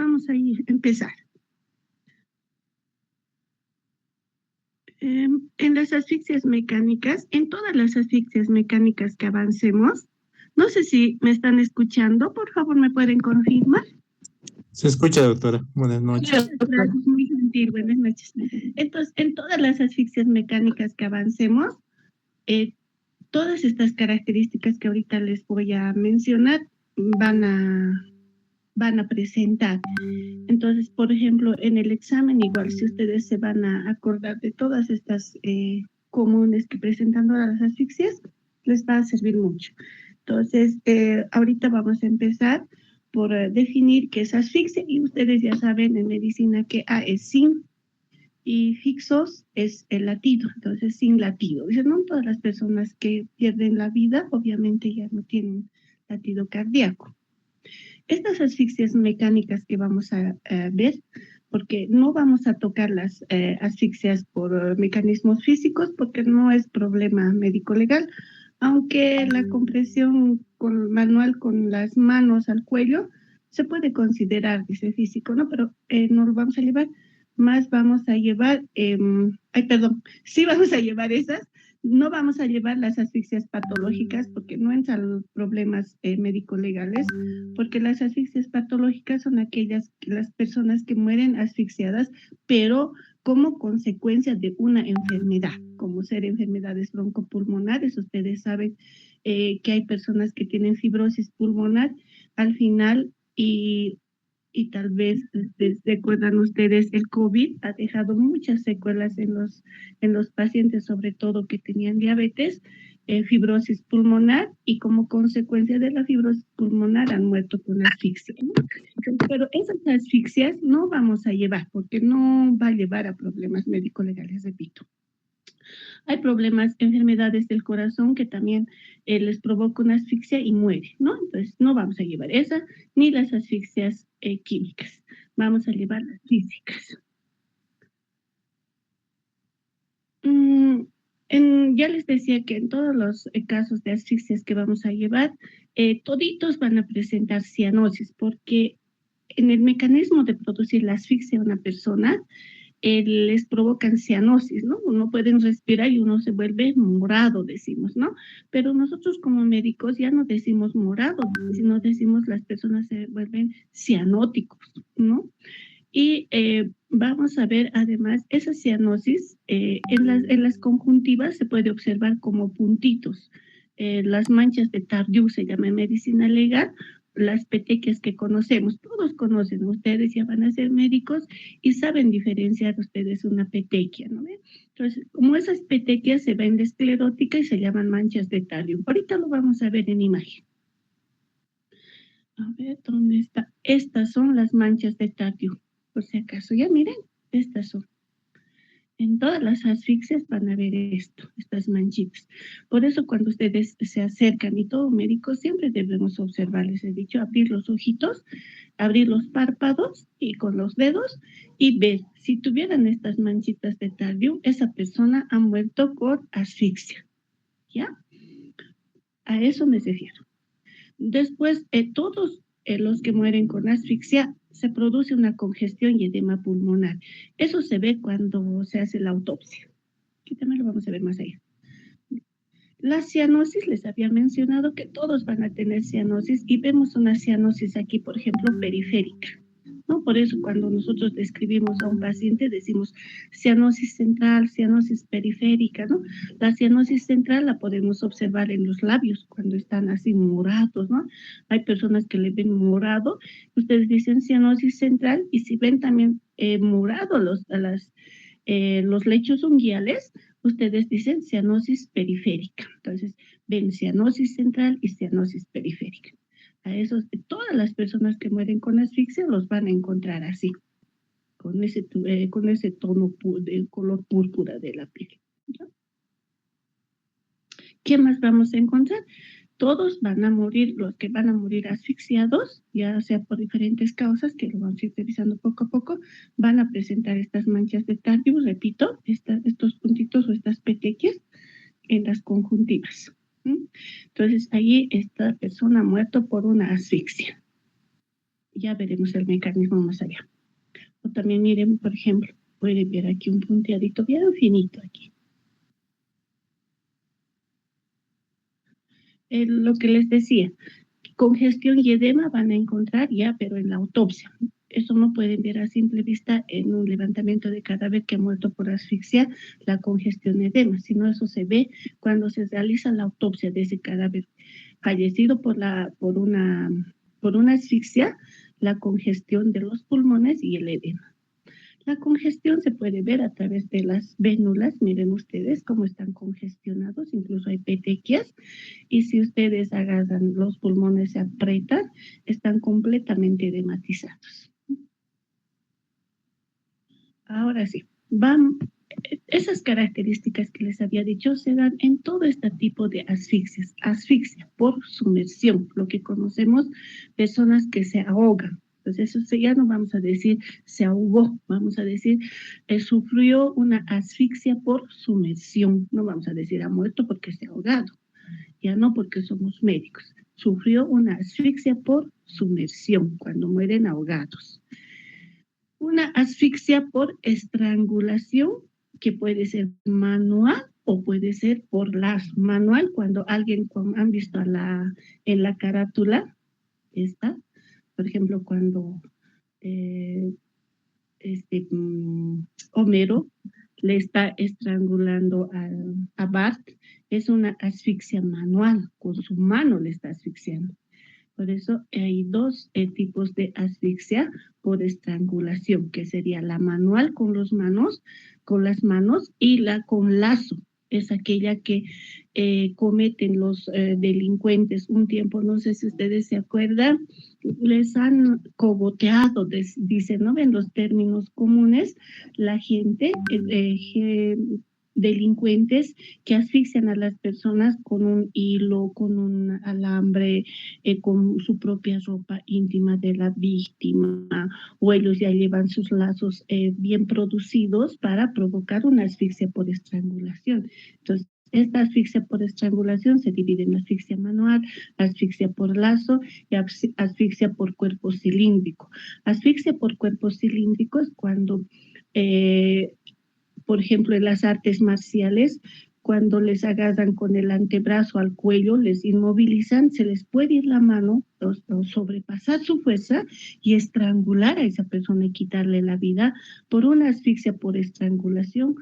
vamos a empezar. En las asfixias mecánicas, en todas las asfixias mecánicas que avancemos, no sé si me están escuchando, por favor, ¿me pueden confirmar? Se escucha, doctora. Buenas noches. Gracias, muy gentil, buenas noches. Entonces, en todas las asfixias mecánicas que avancemos, todas estas características que ahorita les voy a mencionar van a presentar. Entonces, por ejemplo, en el examen, igual si ustedes se van a acordar de todas estas comunes que presentan todas las asfixias, les va a servir mucho. Entonces, ahorita vamos a empezar por definir qué es asfixia, y ustedes ya saben en medicina que A es sin y fixos es el latido, entonces sin latido. Dicen, no todas las personas que pierden la vida obviamente ya no tienen latido cardíaco. Estas asfixias mecánicas que vamos a ver, porque no vamos a tocar las asfixias por mecanismos físicos, porque no es problema médico-legal, aunque la compresión manual con las manos al cuello se puede considerar, dice físico, ¿no? Pero no lo vamos a llevar, más vamos a llevar, sí vamos a llevar esas. No vamos a llevar las asfixias patológicas porque no entran los problemas médico-legales, porque las asfixias patológicas son las personas que mueren asfixiadas, pero como consecuencia de una enfermedad, como ser enfermedades broncopulmonares. Ustedes saben que hay personas que tienen fibrosis pulmonar al final y tal vez recuerdan ustedes, el COVID ha dejado muchas secuelas en los pacientes, sobre todo que tenían diabetes, fibrosis pulmonar, y como consecuencia de la fibrosis pulmonar han muerto con asfixia, ¿no? Pero esas asfixias no vamos a llevar, porque no va a llevar a problemas médico-legales, repito. Hay problemas, enfermedades del corazón que también les provoca una asfixia y muere, ¿no? Entonces no vamos a llevar esa, ni las asfixias químicas. Vamos a llevar las físicas. Ya les decía que en todos los casos de asfixias que vamos a llevar, toditos van a presentar cianosis, porque en el mecanismo de producir la asfixia a una persona, les provocan cianosis, ¿no? No pueden respirar y uno se vuelve morado, decimos, ¿no? Pero nosotros como médicos ya no decimos morado, sino decimos las personas se vuelven cianóticos, ¿no? Y vamos a ver además esa cianosis en las conjuntivas se puede observar como puntitos. Las manchas de Tardieu se llama en medicina legal, las petequias que conocemos, todos conocen, ustedes ya van a ser médicos y saben diferenciar ustedes una petequia, ¿no ven? Entonces, como esas petequias se ven de esclerótica y se llaman manchas de Tardieu. Ahorita lo vamos a ver en imagen. A ver, ¿dónde está? Estas son las manchas de Tardieu, por si acaso. Ya miren, estas son. En todas las asfixias van a ver estas manchitas. Por eso cuando ustedes se acercan, y todo médico siempre debemos observar, les he dicho, abrir los ojitos, abrir los párpados y con los dedos y ver. Si tuvieran estas manchitas de Tardieu, esa persona ha muerto por asfixia. ¿Ya? A eso me refiero. Después, todos los que mueren con asfixia, se produce una congestión y edema pulmonar. Eso se ve cuando se hace la autopsia. Aquí también lo vamos a ver más allá. La cianosis, les había mencionado que todos van a tener cianosis, y vemos una cianosis aquí, por ejemplo, periférica, ¿no? Por eso cuando nosotros describimos a un paciente decimos cianosis central, cianosis periférica, ¿no? La cianosis central la podemos observar en los labios cuando están así morados, ¿no? Hay personas que le ven morado, ustedes dicen cianosis central, y si ven también morado los lechos unguiales, ustedes dicen cianosis periférica. Entonces, ven cianosis central y cianosis periférica. A esos, todas las personas que mueren con asfixia los van a encontrar así, con ese tono de color púrpura de la piel, ¿no? ¿Qué más vamos a encontrar? Todos van a morir, los que van a morir asfixiados, ya sea por diferentes causas, que lo vamos a ir revisando poco a poco, van a presentar estas manchas de Tardieu, repito, estos puntitos o estas petequias en las conjuntivas. Entonces, ahí esta persona ha muerto por una asfixia. ya veremos el mecanismo más allá. O también miren, por ejemplo, pueden ver aquí un punteadito bien finito aquí. Lo que les decía, congestión y edema van a encontrar ya, pero en la autopsia. Eso no pueden ver a simple vista en un levantamiento de cadáver que ha muerto por asfixia, la congestión y edema, sino eso se ve cuando se realiza la autopsia de ese cadáver fallecido por una asfixia, la congestión de los pulmones y el edema. La congestión se puede ver a través de las vénulas, miren ustedes cómo están congestionados, incluso hay petequias, y si ustedes agarran los pulmones, se aprietan, están completamente edematizados. Ahora sí, esas características que les había dicho se dan en todo este tipo de asfixias. Asfixia por sumersión, lo que conocemos, personas que se ahogan. Entonces, eso ya no vamos a decir se ahogó, vamos a decir sufrió una asfixia por sumersión. No vamos a decir ha muerto porque se ha ahogado, ya no, porque somos médicos. Sufrió una asfixia por sumersión, cuando mueren ahogados. Una asfixia por estrangulación, que puede ser manual o puede ser por lazo. Manual, cuando alguien, han visto en la carátula, esta, por ejemplo, cuando Homero le está estrangulando a Bart, es una asfixia manual, con su mano le está asfixiando. Por eso hay dos tipos de asfixia por estrangulación, que sería la manual con las manos, y la con lazo. Es aquella que cometen los delincuentes un tiempo, no sé si ustedes se acuerdan, les han cogoteado, dicen, ¿no? En los términos comunes, la gente, delincuentes que asfixian a las personas con un hilo, con un alambre, con su propia ropa íntima de la víctima, o ellos ya llevan sus lazos bien producidos para provocar una asfixia por estrangulación. Entonces, esta asfixia por estrangulación se divide en asfixia manual, asfixia por lazo y asfixia por cuerpo cilíndrico. Asfixia por cuerpo cilíndrico es cuando, por ejemplo, en las artes marciales, cuando les agarran con el antebrazo al cuello, les inmovilizan, se les puede ir la mano o sobrepasar su fuerza y estrangular a esa persona y quitarle la vida por una asfixia por estrangulación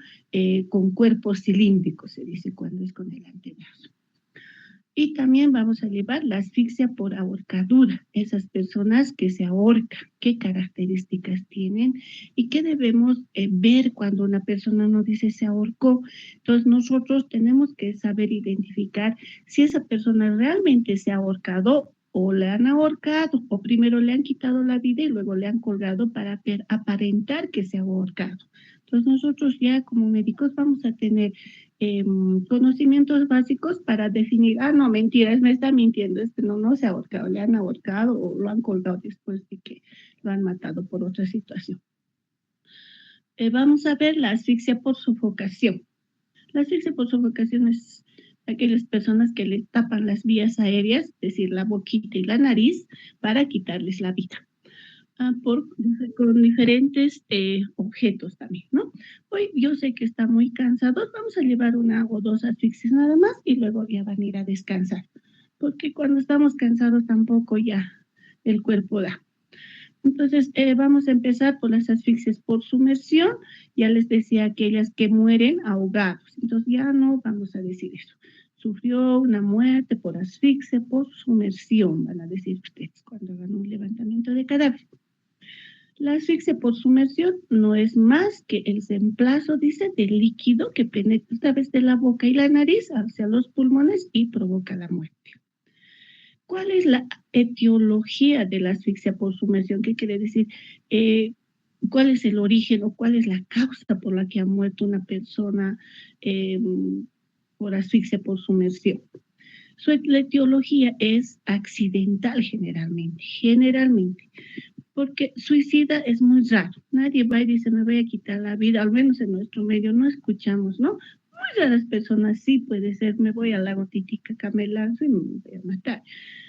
con cuerpo cilíndrico, se dice cuando es con el antebrazo. Y también vamos a llevar la asfixia por ahorcadura, esas personas que se ahorcan, qué características tienen y qué debemos ver cuando una persona nos dice se ahorcó. Entonces nosotros tenemos que saber identificar si esa persona realmente se ha ahorcado o le han ahorcado, o primero le han quitado la vida y luego le han colgado para aparentar que se ha ahorcado. Entonces nosotros ya como médicos vamos a tener conocimientos básicos para definir, no, mentiras, me está mintiendo, no se ha ahorcado, le han ahorcado o lo han colgado después de que lo han matado por otra situación. Vamos a ver la asfixia por sofocación. La asfixia por sofocación es aquellas personas que le tapan las vías aéreas, es decir, la boquita y la nariz, para quitarles la vida. Con diferentes objetos también, ¿no? Hoy yo sé que está muy cansados, vamos a llevar una o dos asfixias nada más y luego ya van a ir a descansar, porque cuando estamos cansados tampoco ya el cuerpo da. Entonces, vamos a empezar por las asfixias por sumersión. Ya les decía aquellas que mueren ahogados. Entonces, ya no vamos a decir eso. Sufrió una muerte por asfixia por sumersión, van a decir ustedes cuando hagan un levantamiento de cadáver. La asfixia por sumersión no es más que el reemplazo, dice, del líquido que penetra a través de la boca y la nariz hacia los pulmones y provoca la muerte. ¿Cuál es la etiología de la asfixia por sumersión? ¿Qué quiere decir? ¿Cuál es el origen o cuál es la causa por la que ha muerto una persona por asfixia por sumersión? La etiología es accidental generalmente, porque suicida es muy raro. Nadie va y dice, me voy a quitar la vida, al menos en nuestro medio no escuchamos, ¿no? Muy raras personas sí puede ser, me voy al lago Titicaca, me lanzo y me voy a matar,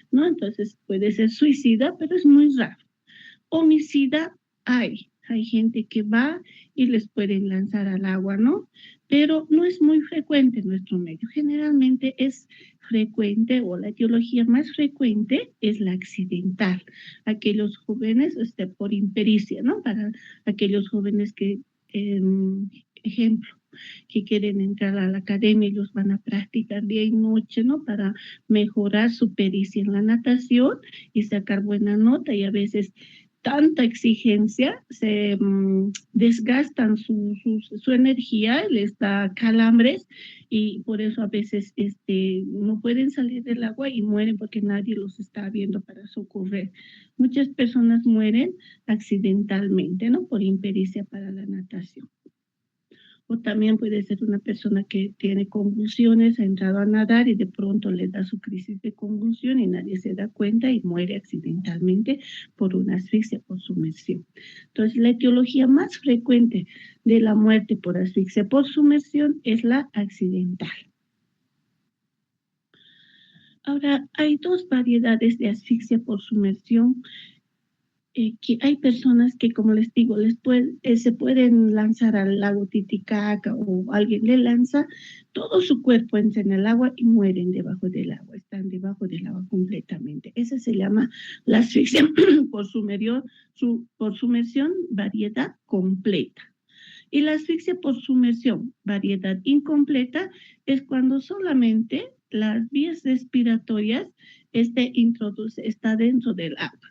¿no? Entonces puede ser suicida, pero es muy raro. homicida hay gente que va y les pueden lanzar al agua, ¿no? Pero no es muy frecuente en nuestro medio. Generalmente es frecuente, o la etiología más frecuente es la accidental. Aquellos jóvenes, por impericia, ¿no? Para aquellos jóvenes que, ejemplo, que quieren entrar a la academia, ellos van a practicar día y noche, ¿no? Para mejorar su pericia en la natación y sacar buena nota, y a veces tanta exigencia, se desgastan su energía, les da calambres, y por eso a veces no pueden salir del agua y mueren porque nadie los está viendo para socorrer. Muchas personas mueren accidentalmente, ¿no? Por impericia para la natación. O también puede ser una persona que tiene convulsiones, ha entrado a nadar y de pronto le da su crisis de convulsión y nadie se da cuenta y muere accidentalmente por una asfixia por sumersión. Entonces, la etiología más frecuente de la muerte por asfixia por sumersión es la accidental. Ahora, hay dos variedades de asfixia por sumersión. Que hay personas que, como les digo, se pueden lanzar al lago Titicaca, o alguien le lanza, todo su cuerpo entra en el agua y mueren debajo del agua, están debajo del agua completamente. Esa se llama la asfixia por sumersión variedad completa. Y la asfixia por sumersión variedad incompleta es cuando solamente las vías respiratorias está dentro del agua.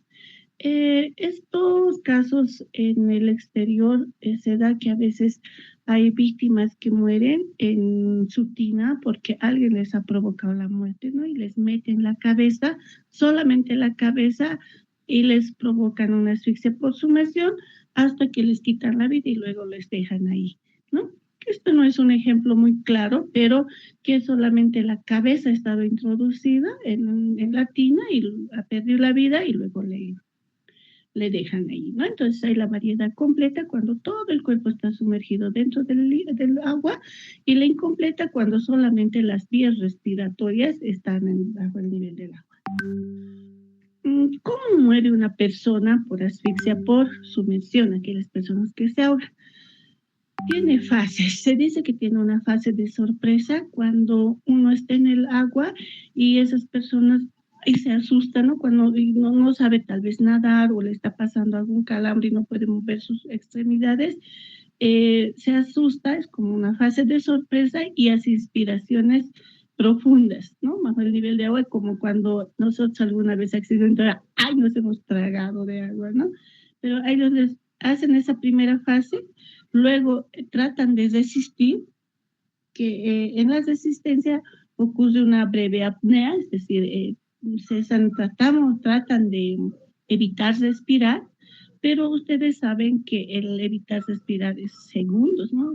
Estos casos en el exterior se da que a veces hay víctimas que mueren en su tina porque alguien les ha provocado la muerte, ¿no? Y les meten la cabeza, solamente la cabeza, y les provocan una asfixia por sumersión hasta que les quitan la vida y luego les dejan ahí, ¿no? Esto no es un ejemplo muy claro, pero que solamente la cabeza ha estado introducida en la tina y ha perdido la vida y luego le dejan ahí, ¿no? Entonces hay la variedad completa cuando todo el cuerpo está sumergido dentro del agua, y la incompleta cuando solamente las vías respiratorias están bajo el nivel del agua. ¿Cómo muere una persona por asfixia por sumersión? Aquellas personas que se ahogan. Tiene fases. Se dice que tiene una fase de sorpresa cuando uno está en el agua y esas personas se asustan, ¿no? Cuando no sabe tal vez nadar o le está pasando algún calambre y no puede mover sus extremidades, se asusta, es como una fase de sorpresa y hace inspiraciones profundas, ¿no? Bajo el nivel de agua, como cuando nosotros alguna vez accidentamos, ¡ay! Nos hemos tragado de agua, ¿no? Pero ellos les hacen esa primera fase, luego tratan de resistir, que en la resistencia ocurre una breve apnea, es decir, tratan de evitar respirar, pero ustedes saben que el evitar respirar es segundos, ¿no?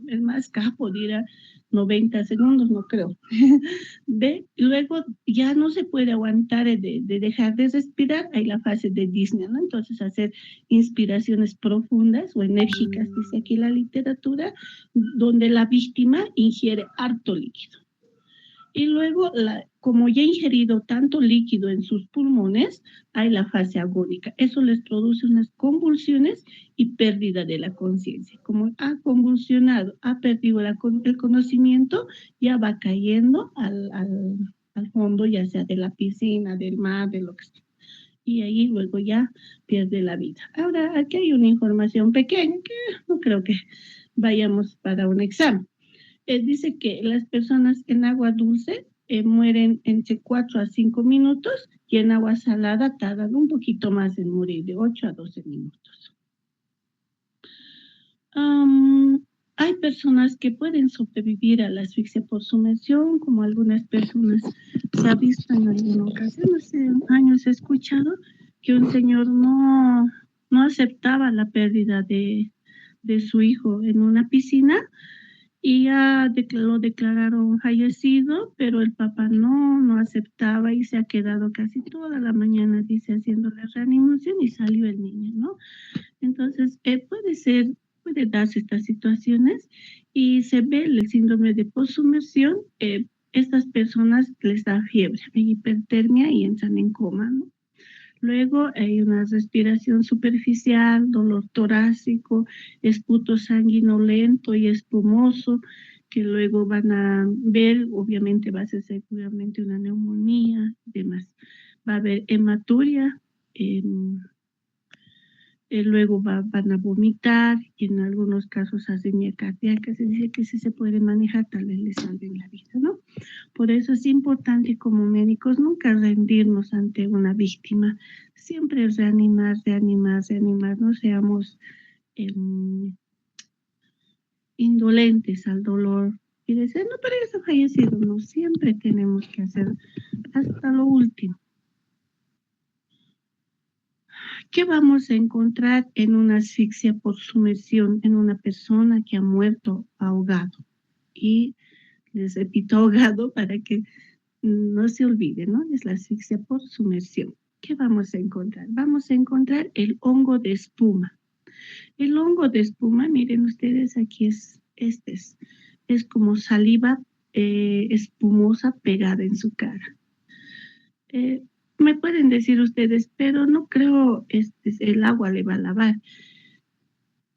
El más capo dirá 90 segundos, no creo. Luego ya no se puede aguantar de dejar de respirar, hay la fase de disnea, ¿no? Entonces hacer inspiraciones profundas o enérgicas, dice aquí la literatura, donde la víctima ingiere harto líquido. Y luego, como ya ha ingerido tanto líquido en sus pulmones, hay la fase agónica. Eso les produce unas convulsiones y pérdida de la conciencia. Como ha convulsionado, ha perdido el conocimiento, ya va cayendo al fondo, ya sea de la piscina, del mar, de lo que sea. Y ahí luego ya pierde la vida. Ahora, aquí hay una información pequeña que no creo que vayamos para un examen. Dice que las personas en agua dulce mueren entre 4 a 5 minutos y en agua salada tardan un poquito más en morir, de 8 a 12 minutos. Hay personas que pueden sobrevivir a la asfixia por sumersión, como algunas personas se ha visto en alguna ocasión. Hace años he escuchado que un señor no aceptaba la pérdida de su hijo en una piscina, y ya lo declararon fallecido, pero el papá no aceptaba y se ha quedado casi toda la mañana, dice, haciendo la reanimación, y salió el niño, ¿no? Entonces, puede darse estas situaciones y se ve el síndrome de postsumersión. Estas personas les da fiebre, hay hipertermia y entran en coma, ¿no? Luego hay una respiración superficial, dolor torácico, esputo sanguinolento y espumoso, que luego van a ver, obviamente va a ser seguramente una neumonía y demás. Va a haber hematuria, luego van a vomitar y en algunos casos arritmia cardíaca. Se dice que si se puede manejar tal vez les salven la vida, ¿no? Por eso es importante como médicos nunca rendirnos ante una víctima, siempre reanimar, reanimar, reanimar, no seamos indolentes al dolor y decir, no, pero eso ha fallecido, no, siempre tenemos que hacer hasta lo último. ¿Qué vamos a encontrar en una asfixia por sumersión en una persona que ha muerto ahogado? Y les repito, ahogado para que no se olvide, ¿no? Es la asfixia por sumersión. ¿Qué vamos a encontrar? Vamos a encontrar el hongo de espuma. El hongo de espuma, miren ustedes, aquí es como saliva espumosa pegada en su cara. Me pueden decir ustedes, pero no creo el agua le va a lavar.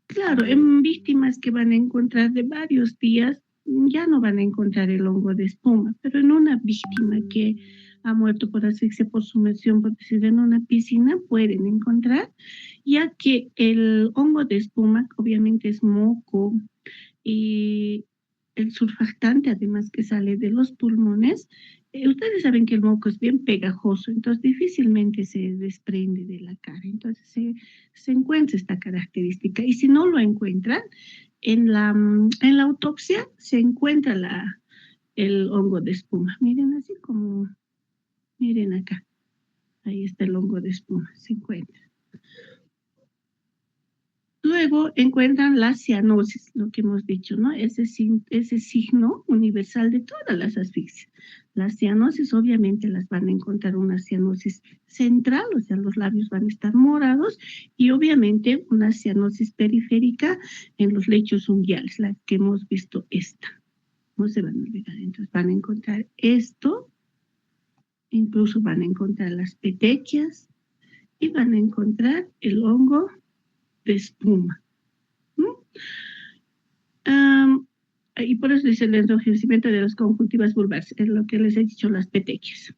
Claro, en víctimas que van a encontrar de varios días, ya no van a encontrar el hongo de espuma, pero en una víctima que ha muerto por asfixia por sumersión, por decir, en una piscina, pueden encontrar, ya que el hongo de espuma obviamente es moco y el surfactante, además que sale de los pulmones, ustedes saben que el moco es bien pegajoso, entonces difícilmente se desprende de la cara. Entonces se encuentra esta característica. Y si no lo encuentran, en la autopsia se encuentra el hongo de espuma. Miren así como, miren acá. Ahí está el hongo de espuma, se encuentra. Luego encuentran la cianosis, lo que hemos dicho, ¿no? Ese signo universal de todas las asfixias. La cianosis, obviamente, las van a encontrar una cianosis central, o sea, los labios van a estar morados, y obviamente una cianosis periférica en los lechos unguiales, la que hemos visto esta. No se van a olvidar. Entonces van a encontrar esto, incluso van a encontrar las petequias, y van a encontrar el hongo de espuma. Y por eso dice el enrojecimiento de las conjuntivas vulvares, es lo que les he dicho, las petequias.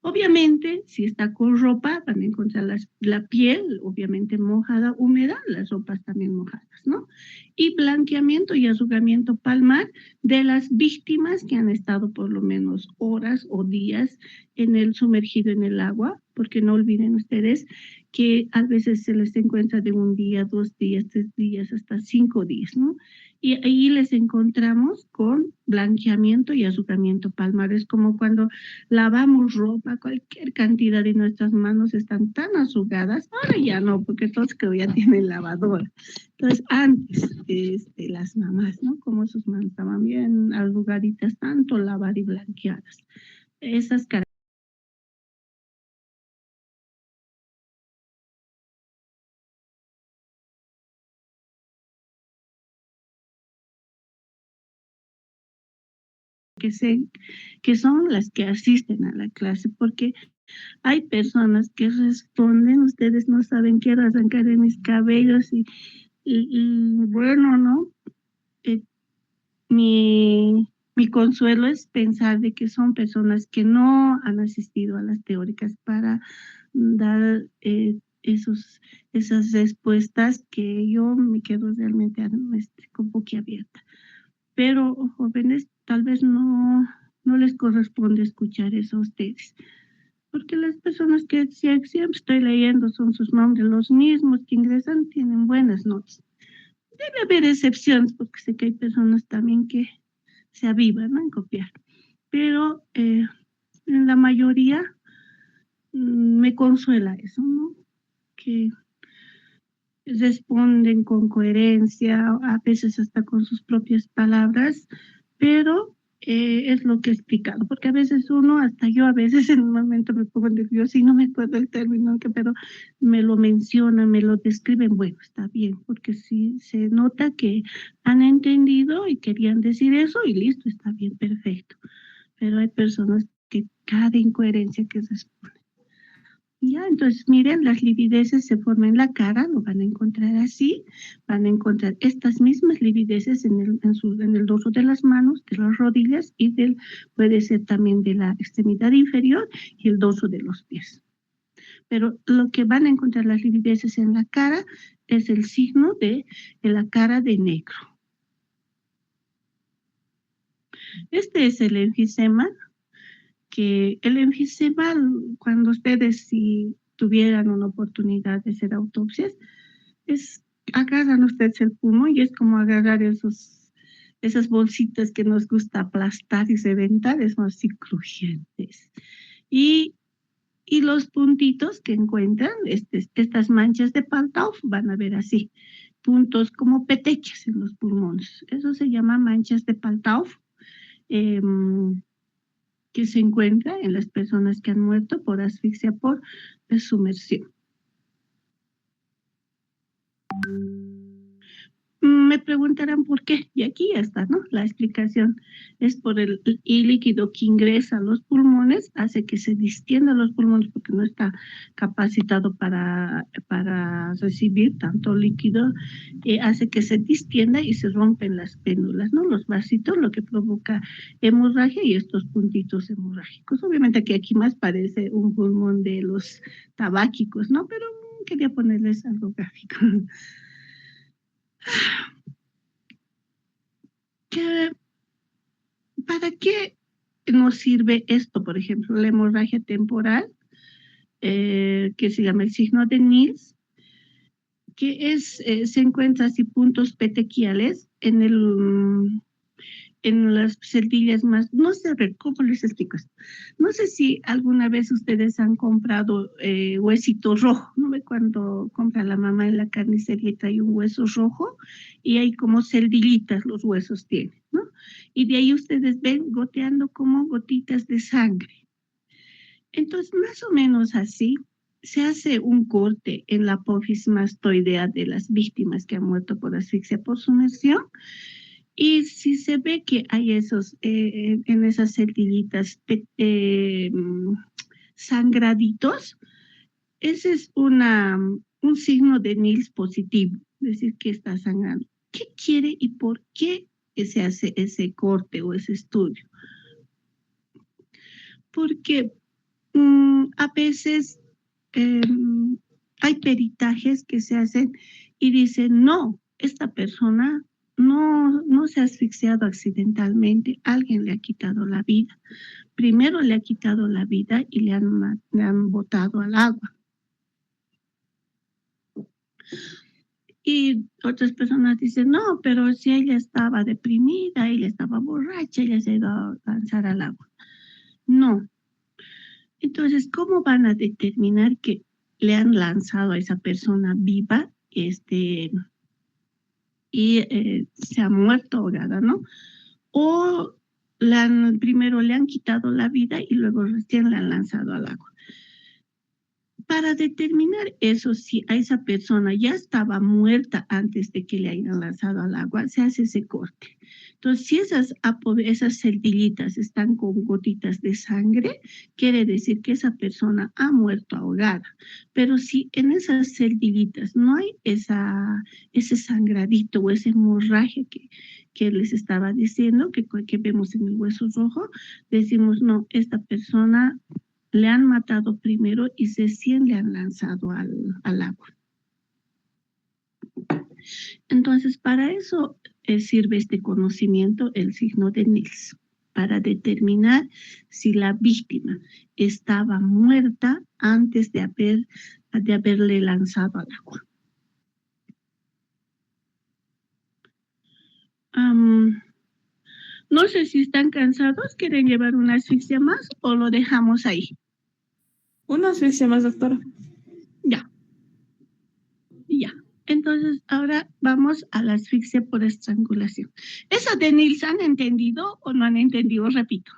Obviamente, si está con ropa, van a encontrar la piel, obviamente mojada, húmeda, las ropas también mojadas, ¿no? Y blanqueamiento y arrugamiento palmar de las víctimas que han estado por lo menos horas o días sumergido en el agua, porque no olviden ustedes que a veces se les encuentra de 1 día, 2 días, 3 días, hasta 5 días, ¿no? Y ahí les encontramos con blanqueamiento y arrugamiento palmar. Es como cuando lavamos ropa, cualquier cantidad de nuestras manos están tan arrugadas, ahora ya no, porque todos creo ya tienen lavadora. Entonces, antes, las mamás, ¿no? Como sus manos estaban bien arrugaditas, tanto lavar y blanqueadas. Esas características que son las que asisten a la clase, porque hay personas que responden, ustedes no saben, quiero arrancar de mis cabellos y bueno, ¿no? Mi consuelo es pensar de que son personas que no han asistido a las teóricas para dar esas respuestas, que yo me quedo realmente con boquiabierta. Pero jóvenes, tal vez no les corresponde escuchar eso a ustedes, porque las personas que siempre estoy leyendo son sus nombres, los mismos que ingresan tienen buenas notas. Debe haber excepciones, porque sé que hay personas también que se avivan, ¿no?, en copiar, pero en la mayoría me consuela eso, ¿no?, que responden con coherencia, a veces hasta con sus propias palabras, pero es lo que he explicado, porque a veces hasta yo a veces en un momento me pongo nerviosa y no me acuerdo el término, pero me lo mencionan, me lo describen, bueno, está bien, porque sí se nota que han entendido y querían decir eso y listo, está bien, perfecto. Pero hay personas que cada incoherencia que responden. Ya, entonces miren, las livideces se forman en la cara, lo van a encontrar así, van a encontrar estas mismas livideces en el dorso de las manos, de las rodillas y puede ser también de la extremidad inferior y el dorso de los pies. Pero lo que van a encontrar las livideces en la cara es el signo de la cara de negro. Este es el enfisema, que el enfisema, cuando ustedes si tuvieran una oportunidad de hacer autopsias, agarran ustedes el pulmón y es como agarrar esas bolsitas que nos gusta aplastar y reventar, son así crujientes. Y los puntitos que encuentran, estas manchas de Paltauff, van a ver así, puntos como peteches en los pulmones. Eso se llama manchas de Paltauff, que se encuentra en las personas que han muerto por asfixia por sumersión. Me preguntarán por qué, y aquí ya está, ¿no? La explicación es por el líquido que ingresa a los pulmones, hace que se distiendan los pulmones porque no está capacitado para recibir tanto líquido, hace que se distienda y se rompen las péndulas, ¿no? Los vasitos, lo que provoca hemorragia y estos puntitos hemorrágicos. Obviamente que aquí más parece un pulmón de los tabáquicos, ¿no? Pero quería ponerles algo gráfico. ¿Para qué nos sirve esto? Por ejemplo, la hemorragia temporal, que se llama el signo de Nils, que se encuentra así puntos petequiales en las celdillas más, no sé, a ver, ¿cómo les explico esto? No sé si alguna vez ustedes han comprado huesito rojo, ¿no ve? Cuando compra la mamá en la carnicería y trae un hueso rojo y hay como celdillitas, los huesos tienen, ¿no? Y de ahí ustedes ven goteando como gotitas de sangre. Entonces, más o menos así, se hace un corte en la apófisis mastoidea de las víctimas que han muerto por asfixia por sumersión. Y si se ve que hay en esas celdillitas sangraditos, ese es un signo de Nils positivo, es decir, que está sangrando. ¿Qué quiere y por qué se hace ese corte o ese estudio? Porque a veces hay peritajes que se hacen y dicen, no, esta persona no se ha asfixiado accidentalmente, alguien le ha quitado la vida. Primero le ha quitado la vida y le han botado al agua. Y otras personas dicen, no, pero si ella estaba deprimida, ella estaba borracha, ella se ha ido a lanzar al agua. No. Entonces, ¿cómo van a determinar que le han lanzado a esa persona viva y se ha muerto ahogada, ¿no? O primero le han quitado la vida y luego recién la han lanzado al agua. Para determinar eso, si a esa persona ya estaba muerta antes de que le hayan lanzado al agua, se hace ese corte. Entonces, si esas celdillitas están con gotitas de sangre, quiere decir que esa persona ha muerto ahogada. Pero si en esas celdillitas no hay ese sangradito o esa hemorragia que les estaba diciendo, que vemos en el hueso rojo, decimos, no, esta persona le han matado primero y recién le han lanzado al agua. Entonces, para eso sirve este conocimiento, el signo de Nils, para determinar si la víctima estaba muerta antes de haberle lanzado al agua. No sé si están cansados, ¿quieren llevar una asfixia más o lo dejamos ahí? Una asfixia más, doctora. Ya. Entonces, ahora vamos a la asfixia por estrangulación. ¿Esa de Nils han entendido o no han entendido? Repito.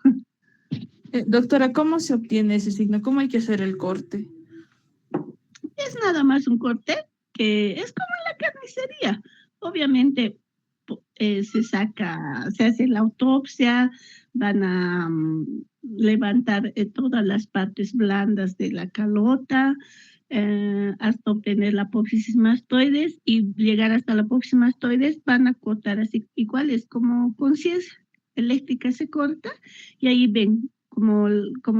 Doctora, ¿cómo se obtiene ese signo? ¿Cómo hay que hacer el corte? Es nada más un corte que es como en la carnicería. Obviamente se hace la autopsia, van a levantar todas las partes blandas de la calota, hasta obtener la apófisis mastoides y llegar hasta la apófisis mastoides van a cortar así, igual es como con ciencia eléctrica se corta y ahí ven, como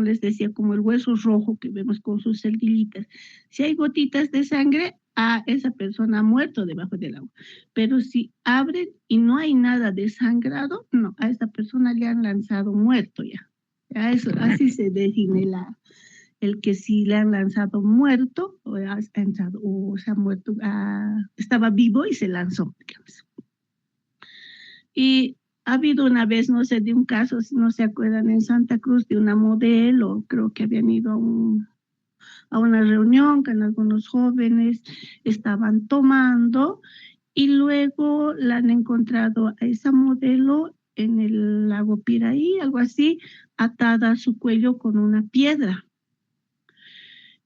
les decía, como el hueso rojo que vemos con sus celdillitas. Si hay gotitas de sangre, esa persona ha muerto debajo del agua. Pero si abren y no hay nada desangrado, no, a esa persona le han lanzado muerto ya. Eso, así se define el que si le han lanzado muerto o, o se ha muerto, estaba vivo y se lanzó, digamos. Y ha habido una vez, no sé, de un caso, si no se acuerdan, en Santa Cruz de una modelo, creo que habían ido a una reunión con algunos jóvenes, estaban tomando y luego la han encontrado a esa modelo en el lago Piraí, algo así, atada a su cuello con una piedra.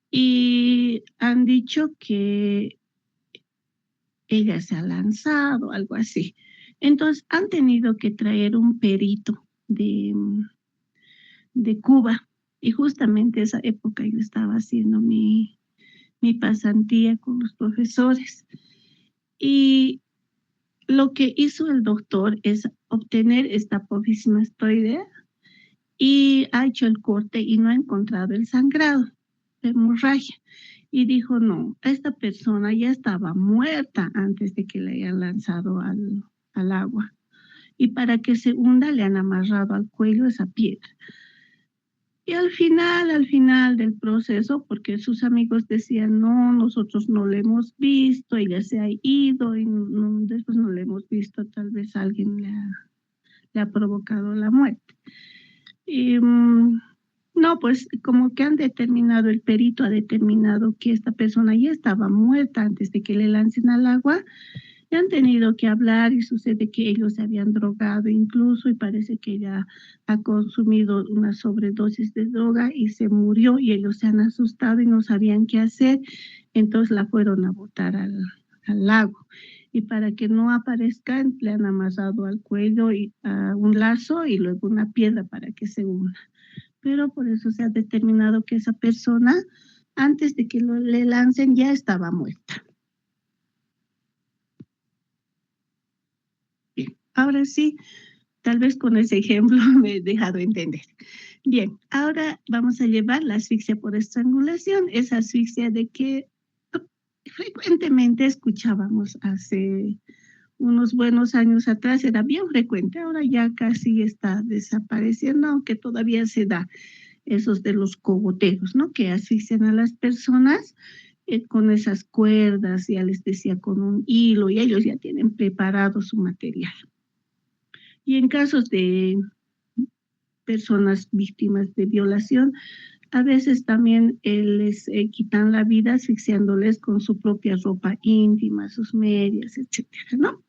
Y han dicho que ella se ha lanzado, algo así. Entonces han tenido que traer un perito de Cuba. Y justamente esa época yo estaba haciendo mi pasantía con los profesores. Y lo que hizo el doctor es obtener esta apófisis mastoidea y ha hecho el corte y no ha encontrado el sangrado, la hemorragia. Y dijo, no, esta persona ya estaba muerta antes de que le hayan lanzado al agua. Y para que se hunda le han amarrado al cuello esa piedra. Y al final del proceso, porque sus amigos decían, no, nosotros no le hemos visto, ella se ha ido y después no le hemos visto, tal vez alguien le ha provocado la muerte. Y no, pues como que han determinado, el perito ha determinado que esta persona ya estaba muerta antes de que le lancen al agua. Y han tenido que hablar y sucede que ellos se habían drogado incluso y parece que ella ha consumido una sobredosis de droga y se murió y ellos se han asustado y no sabían qué hacer, entonces la fueron a botar al lago. Y para que no aparezca, le han amarrado al cuello y un lazo y luego una piedra para que se una. Pero por eso se ha determinado que esa persona, antes de que le lancen, ya estaba muerta. Bien, ahora sí, tal vez con ese ejemplo me he dejado entender. Bien, ahora vamos a llevar la asfixia por estrangulación, esa asfixia de que frecuentemente escuchábamos hace unos buenos años atrás, era bien frecuente, ahora ya casi está desapareciendo, aunque todavía se da esos de los cogoteros, ¿no? Que asfixian a las personas con esas cuerdas, ya les decía, con un hilo, y ellos ya tienen preparado su material. Y en casos de personas víctimas de violación, a veces también les quitan la vida asfixiándoles con su propia ropa íntima, sus medias, etcétera, ¿no?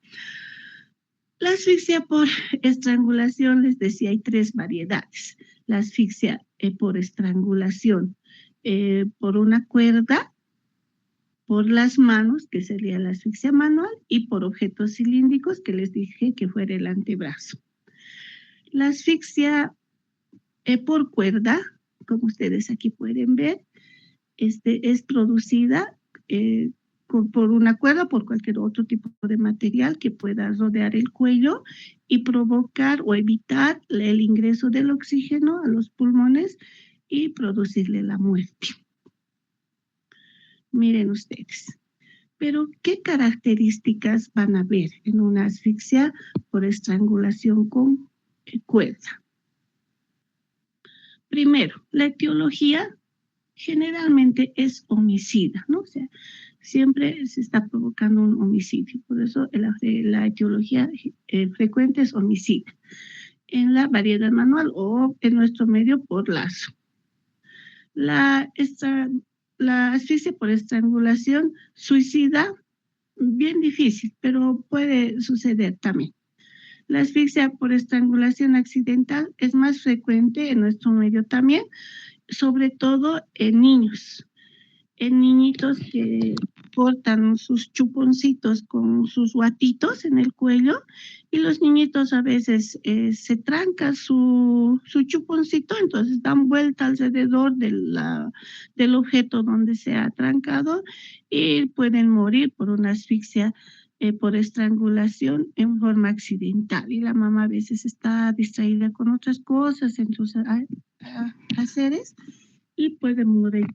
La asfixia por estrangulación, les decía, hay 3 variedades. La asfixia por estrangulación por una cuerda, por las manos, que sería la asfixia manual, y por objetos cilíndricos, que les dije que fuera el antebrazo. La asfixia por cuerda, como ustedes aquí pueden ver, es producida por una cuerda o por cualquier otro tipo de material que pueda rodear el cuello y provocar o evitar el ingreso del oxígeno a los pulmones y producirle la muerte. Miren ustedes. Pero, ¿qué características van a ver en una asfixia por estrangulación con cuerda? Primero, la etiología generalmente es homicida, ¿no? O sea, siempre se está provocando un homicidio. Por eso la etiología frecuente es homicida. En la variedad manual o en nuestro medio por lazo. La asfixia por estrangulación suicida, bien difícil, pero puede suceder también. La asfixia por estrangulación accidental es más frecuente en nuestro medio también, sobre todo en niños. en niñitos que portan sus chuponcitos con sus guatitos en el cuello y los niñitos a veces se tranca su chuponcito, entonces dan vuelta alrededor del objeto donde se ha trancado y pueden morir por una asfixia por estrangulación en forma accidental. Y la mamá a veces está distraída con otras cosas en sus haceres y puede morir.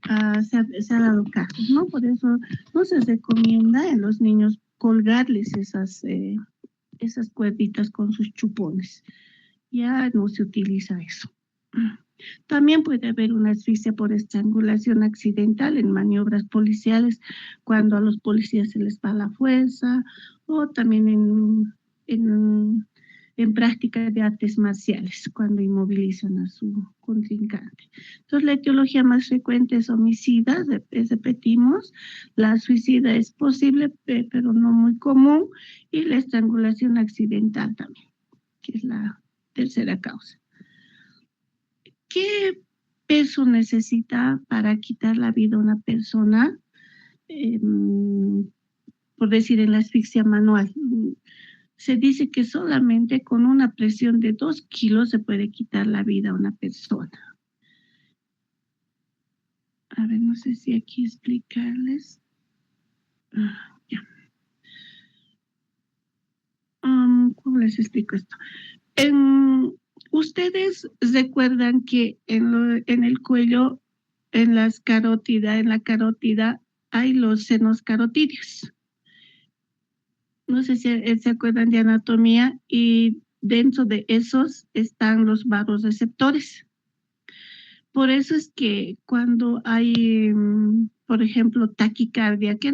Se ha dado casos, ¿no? Por eso no se recomienda en los niños colgarles esas cuerditas con sus chupones. Ya no se utiliza eso. También puede haber una asfixia por estrangulación accidental en maniobras policiales, cuando a los policías se les va la fuerza, o también en práctica de artes marciales, cuando inmovilizan a su contrincante. Entonces, la etiología más frecuente es homicida, repetimos, la suicida es posible, pero no muy común, y la estrangulación accidental también, que es la tercera causa. ¿Qué peso necesita para quitar la vida a una persona? Por decir, en la asfixia manual. Se dice que solamente con una presión de 2 kilos se puede quitar la vida a una persona. A ver, no sé si aquí explicarles. Ya. ¿Cómo les explico esto? Ustedes recuerdan que en el cuello, en la carótida, hay los senos carotídeos. No sé si se acuerdan de anatomía, y dentro de esos están los vasoreceptores. Por eso es que cuando hay, por ejemplo, taquicardia, ¿qué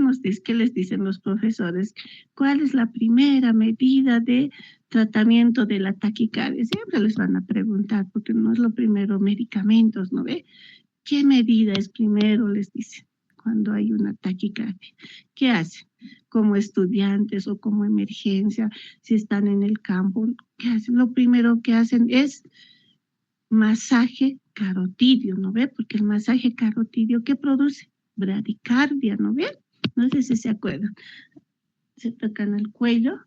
les dicen los profesores? ¿Cuál es la primera medida de tratamiento de la taquicardia? Siempre les van a preguntar, porque no es lo primero, medicamentos, ¿no ve? ¿Qué medida es primero? Les dicen cuando hay una taquicardia. ¿Qué hacen? Como estudiantes o como emergencia, si están en el campo, ¿qué hacen? Lo primero que hacen es masaje carotidio, ¿no ve? Porque el masaje carotidio, ¿qué produce? Bradicardia, ¿no ve? No sé si se acuerdan. Se tocan el cuello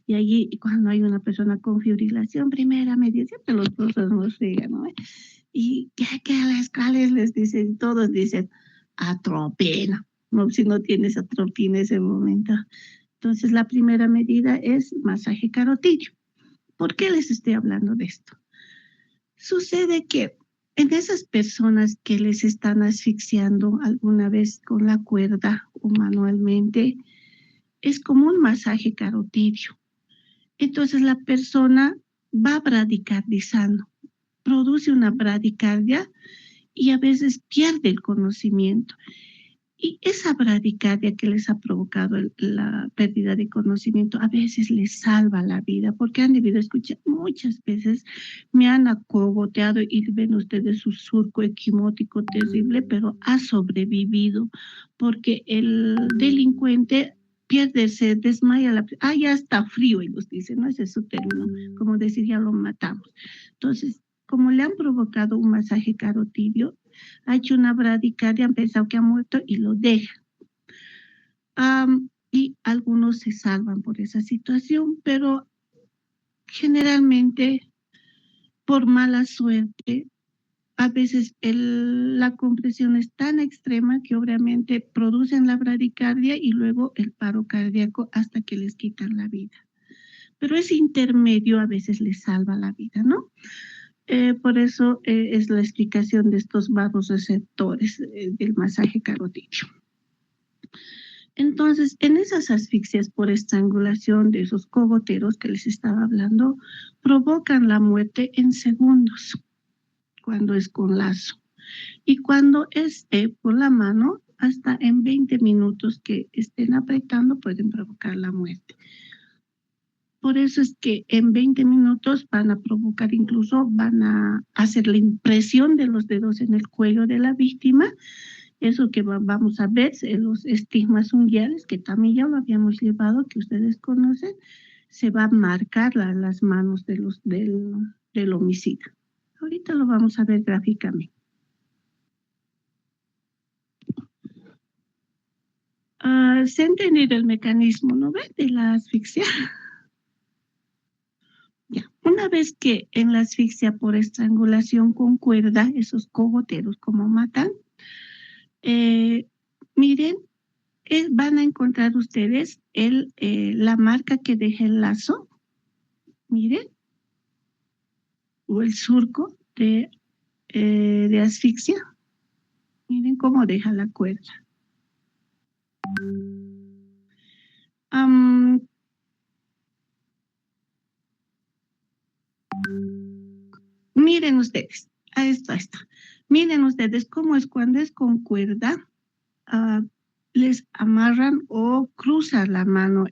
y allí cuando hay una persona con fibrilación, primera medida, siempre los profesores nos digan, ¿no ve? Y ¿cuáles les dicen? Todos dicen atropina, no, si no tienes atropina en ese momento. Entonces la primera medida es masaje carotidio. ¿Por qué les estoy hablando de esto? Sucede que en esas personas que les están asfixiando alguna vez con la cuerda o manualmente, es como un masaje carotidio. Entonces la persona va bradicardizando, produce una bradicardia y a veces pierde el conocimiento. Y esa bradicardia que les ha provocado la pérdida de conocimiento a veces les salva la vida, porque han debido escuchar muchas veces, me han acogoteado y ven ustedes su surco equimótico terrible, pero ha sobrevivido, porque el delincuente pierde, se desmaya, ya está frío, ellos dicen, ¿no? Ese es su término, como decir, ya lo matamos. Entonces, como le han provocado un masaje carotidio, ha hecho una bradicardia, han pensado que ha muerto y lo deja. Y algunos se salvan por esa situación, pero generalmente por mala suerte, a veces la compresión es tan extrema que obviamente producen la bradicardia y luego el paro cardíaco hasta que les quitan la vida. Pero ese intermedio a veces les salva la vida, ¿no? Por eso es la explicación de estos vasoreceptores del masaje carotidio. Entonces, en esas asfixias por estrangulación de esos cogoteros que les estaba hablando, provocan la muerte en segundos, cuando es con lazo. Y cuando es por la mano, hasta en 20 minutos que estén apretando, pueden provocar la muerte. Por eso es que en 20 minutos van a provocar, incluso van a hacer la impresión de los dedos en el cuello de la víctima. Eso que vamos a ver, los estigmas unguiales, que también ya lo habíamos llevado, que ustedes conocen, se va a marcar las manos del homicida. Ahorita lo vamos a ver gráficamente. Se ha entendido el mecanismo, ¿no ve? De la asfixia. Ya. Una vez que en la asfixia por estrangulación con cuerda, esos cogoteros como matan, miren, van a encontrar ustedes la marca que deja el lazo, miren, o el surco de asfixia. Miren cómo deja la cuerda. Miren ustedes, ahí está. Miren ustedes cómo es cuando es con cuerda, les amarran o cruzan la mano.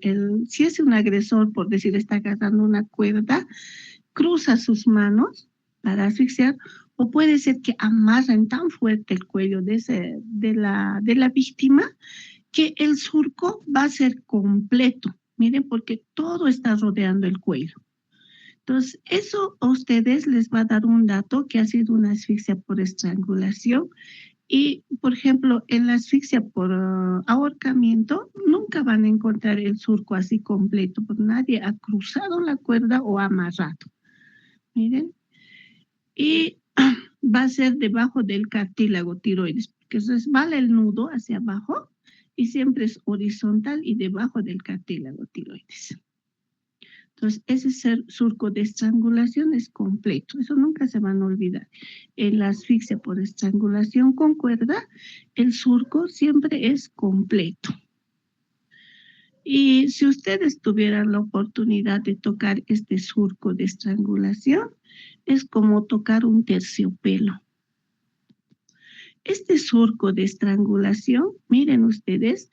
Si es un agresor, por decir, está agarrando una cuerda, cruza sus manos para asfixiar, o puede ser que amarran tan fuerte el cuello de la víctima que el surco va a ser completo. Miren, porque todo está rodeando el cuello. Entonces, eso a ustedes les va a dar un dato que ha sido una asfixia por estrangulación. Y, por ejemplo, en la asfixia por ahorcamiento, nunca van a encontrar el surco así completo, porque nadie ha cruzado la cuerda o amarrado. Miren. Y va a ser debajo del cartílago tiroides, porque resbala el nudo hacia abajo y siempre es horizontal y debajo del cartílago tiroides. Entonces, ese surco de estrangulación es completo, eso nunca se van a olvidar. En la asfixia por estrangulación con cuerda, el surco siempre es completo. Y si ustedes tuvieran la oportunidad de tocar este surco de estrangulación, es como tocar un terciopelo. Este surco de estrangulación, miren ustedes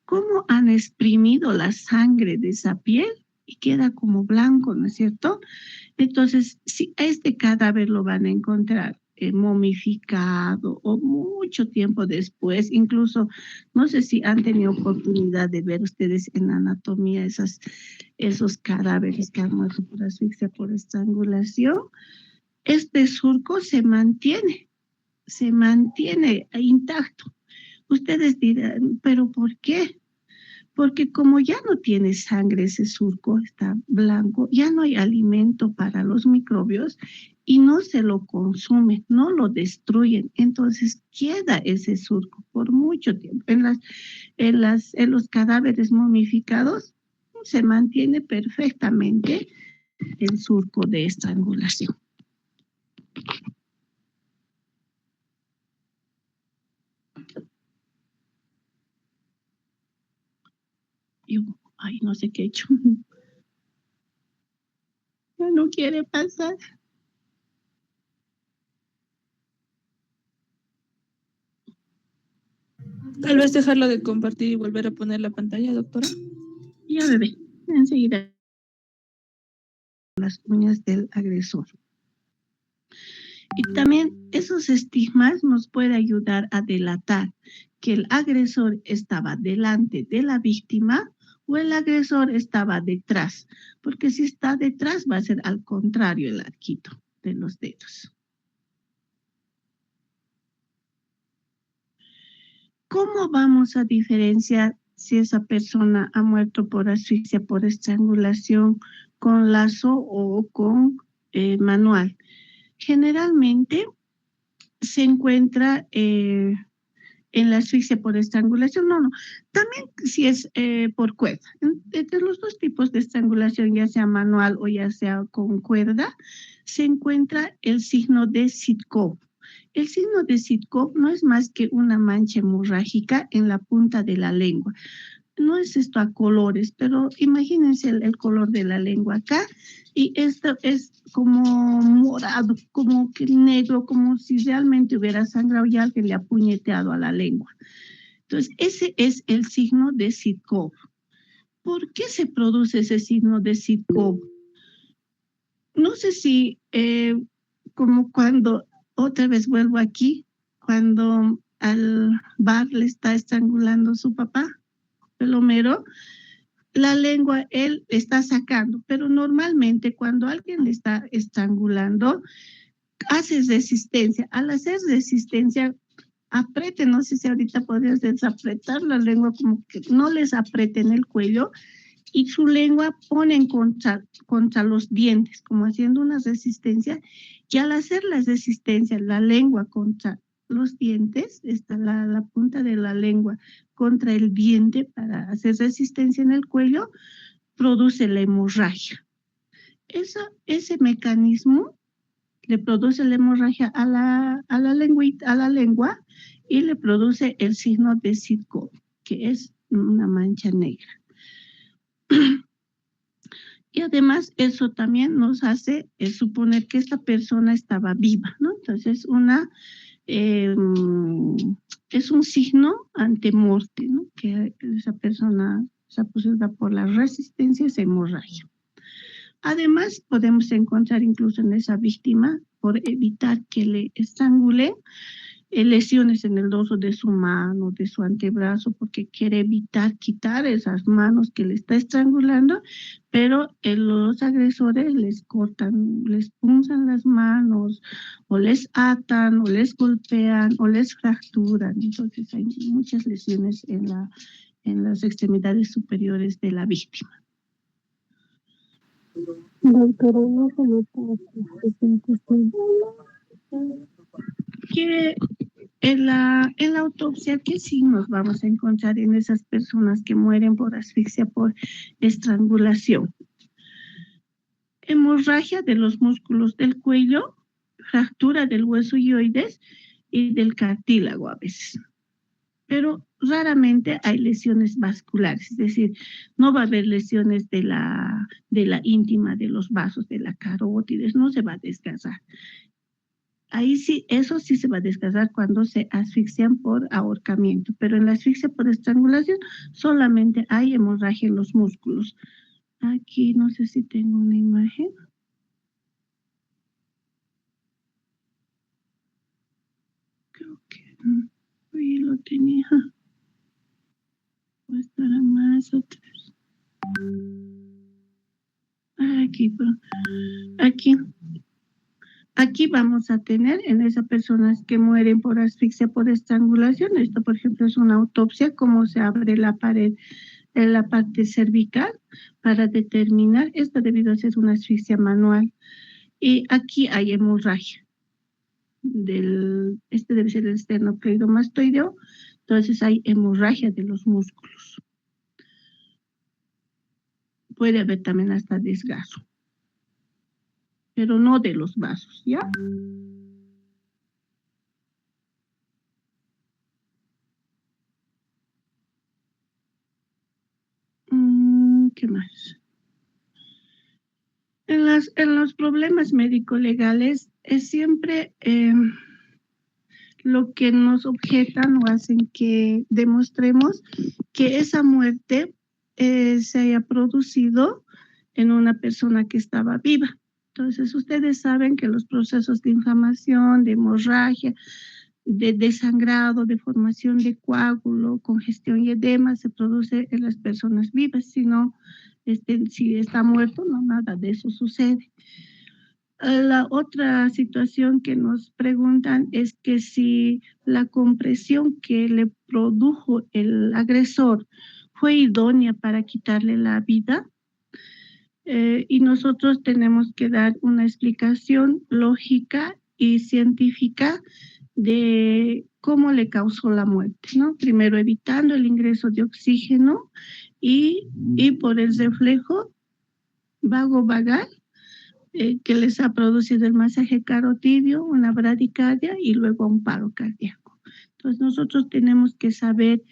cómo han exprimido la sangre de esa piel y queda como blanco, ¿no es cierto? Entonces, si este cadáver lo van a encontrar momificado o mucho tiempo después, incluso, no sé si han tenido oportunidad de ver ustedes en anatomía esos cadáveres que han muerto por asfixia por estrangulación, este surco se mantiene intacto. Ustedes dirán, ¿pero por qué? Porque como ya no tiene sangre ese surco, está blanco, ya no hay alimento para los microbios y no se lo consumen, no lo destruyen. Entonces queda ese surco por mucho tiempo. En los cadáveres momificados se mantiene perfectamente el surco de estrangulación. Ay, no sé qué he hecho. No quiere pasar. Tal vez dejarlo de compartir y volver a poner la pantalla, doctora. Ya, bebé, enseguida las uñas del agresor. Y también esos estigmas nos pueden ayudar a delatar que el agresor estaba delante de la víctima o el agresor estaba detrás, porque si está detrás va a ser al contrario el arquito de los dedos. ¿Cómo vamos a diferenciar si esa persona ha muerto por asfixia, por estrangulación, con lazo o con manual? Generalmente se encuentra en la asfixia por estrangulación, también si es por cuerda. Entre los dos tipos de estrangulación, ya sea manual o ya sea con cuerda, se encuentra el signo de Sittkov. El signo de Sittkov no es más que una mancha hemorrágica en la punta de la lengua. No es esto a colores, pero imagínense el color de la lengua acá, y esto es como morado, como que negro, como si realmente hubiera sangrado y alguien le ha puñeteado a la lengua. Entonces, ese es el signo de Sittkov. ¿Por qué se produce ese signo de Sittkov? No sé si, como cuando, otra vez vuelvo aquí, cuando al bar le está estrangulando su papá, el Homero, la lengua él está sacando, pero normalmente cuando alguien le está estrangulando, hace resistencia. Al hacer resistencia, aprieten, no sé si ahorita podrías desapretar la lengua, como que no les aprieten el cuello, y su lengua ponen contra los dientes, como haciendo una resistencia, y al hacer la resistencia, la lengua contra los dientes, está la punta de la lengua contra el diente para hacer resistencia en el cuello, produce la hemorragia. Ese mecanismo le produce la hemorragia a la lengua y le produce el signo de Sitcom, que es una mancha negra. Y además eso también nos hace suponer que esta persona estaba viva, ¿no? Entonces es un signo ante muerte, ¿no? Que esa persona se poseída por la resistencia a esa hemorragia. Además, podemos encontrar incluso en esa víctima, por evitar que le estrangulen, lesiones en el dorso de su mano, de su antebrazo, porque quiere evitar quitar esas manos que le está estrangulando, pero los agresores les cortan, les punzan las manos, o les atan, o les golpean, o les fracturan. Entonces hay muchas lesiones en las extremidades superiores de la víctima. Doctora, no se nota Que en la autopsia, ¿qué signos vamos a encontrar en esas personas que mueren por asfixia por estrangulación? Hemorragia de los músculos del cuello, fractura del hueso hioides y del cartílago a veces. Pero raramente hay lesiones vasculares, es decir, no va a haber lesiones de la íntima, de los vasos, de la carótides, no se va a desgastar. Ahí sí, eso sí se va a desgastar cuando se asfixian por ahorcamiento, pero en la asfixia por estrangulación solamente hay hemorragia en los músculos. Aquí no sé si tengo una imagen. Creo que ahí lo tenía. Voy a estar más otra vez. Aquí vamos a tener en esas personas que mueren por asfixia por estrangulación. Esto, por ejemplo, es una autopsia, cómo se abre la pared de la parte cervical para determinar, esto debido a ser una asfixia manual. Y aquí hay hemorragia. Este debe ser el esternocleidomastoideo, entonces hay hemorragia de los músculos. Puede haber también hasta desgajo, pero no de los vasos, ¿ya? ¿Qué más? En los problemas médico-legales es siempre lo que nos objetan o hacen que demostremos que esa muerte se haya producido en una persona que estaba viva. Entonces, ustedes saben que los procesos de inflamación, de hemorragia, de desangrado, de formación de coágulo, congestión y edema se produce en las personas vivas, si está muerto, no, nada de eso sucede. La otra situación que nos preguntan es que si la compresión que le produjo el agresor fue idónea para quitarle la vida, y nosotros tenemos que dar una explicación lógica y científica de cómo le causó la muerte, ¿no? Primero evitando el ingreso de oxígeno y por el reflejo vagal que les ha producido el masaje carotidio, una bradicardia y luego un paro cardíaco. Entonces nosotros tenemos que saber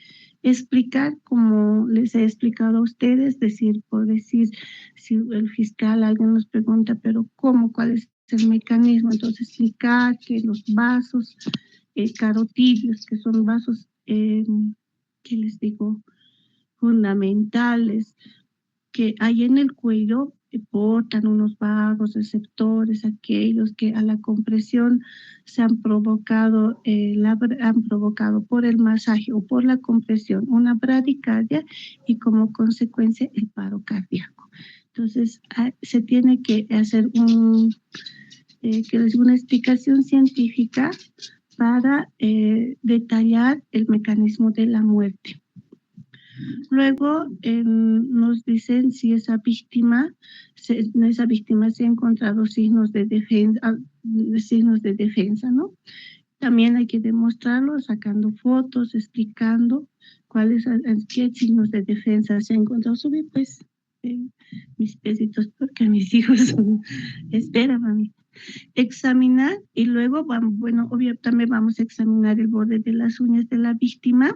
explicar, como les he explicado a ustedes, por decir, si el fiscal, alguien nos pregunta, pero ¿cómo? ¿Cuál es el mecanismo? Entonces explicar que los vasos carotidios, que son vasos, ¿qué les digo?, fundamentales, que hay en el cuello, portan unos vagos receptores, aquellos que a la compresión se han provocado por el masaje o por la compresión una bradicardia y como consecuencia el paro cardíaco. Entonces se tiene que hacer una explicación científica para detallar el mecanismo de la muerte. Luego nos dicen si esa víctima se ha encontrado signos de defensa, ¿no? También hay que demostrarlo sacando fotos, explicando qué signos de defensa se ha encontrado. Subir pues mis pesitos porque mis hijos espera, mami. Examinar y luego, también vamos a examinar el borde de las uñas de la víctima,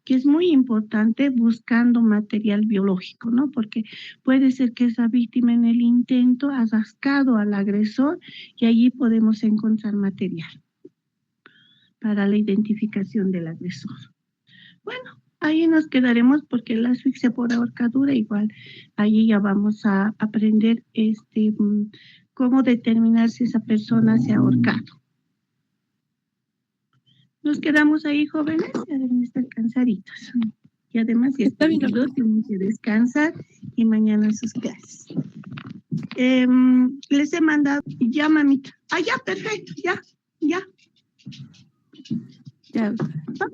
que es muy importante buscando material biológico, ¿no? Porque puede ser que esa víctima en el intento ha rascado al agresor y allí podemos encontrar material para la identificación del agresor. Bueno, ahí nos quedaremos porque la asfixia por ahorcadura igual, allí ya vamos a aprender cómo determinar si esa persona se ha ahorcado. Nos quedamos ahí, jóvenes, ya deben estar cansaditos. Y además, si Está están bien, vivos, tienen que descansar y mañana sus clases. Les he mandado, ya, mamita. Ah, ya, perfecto, ya. Ya, doctora.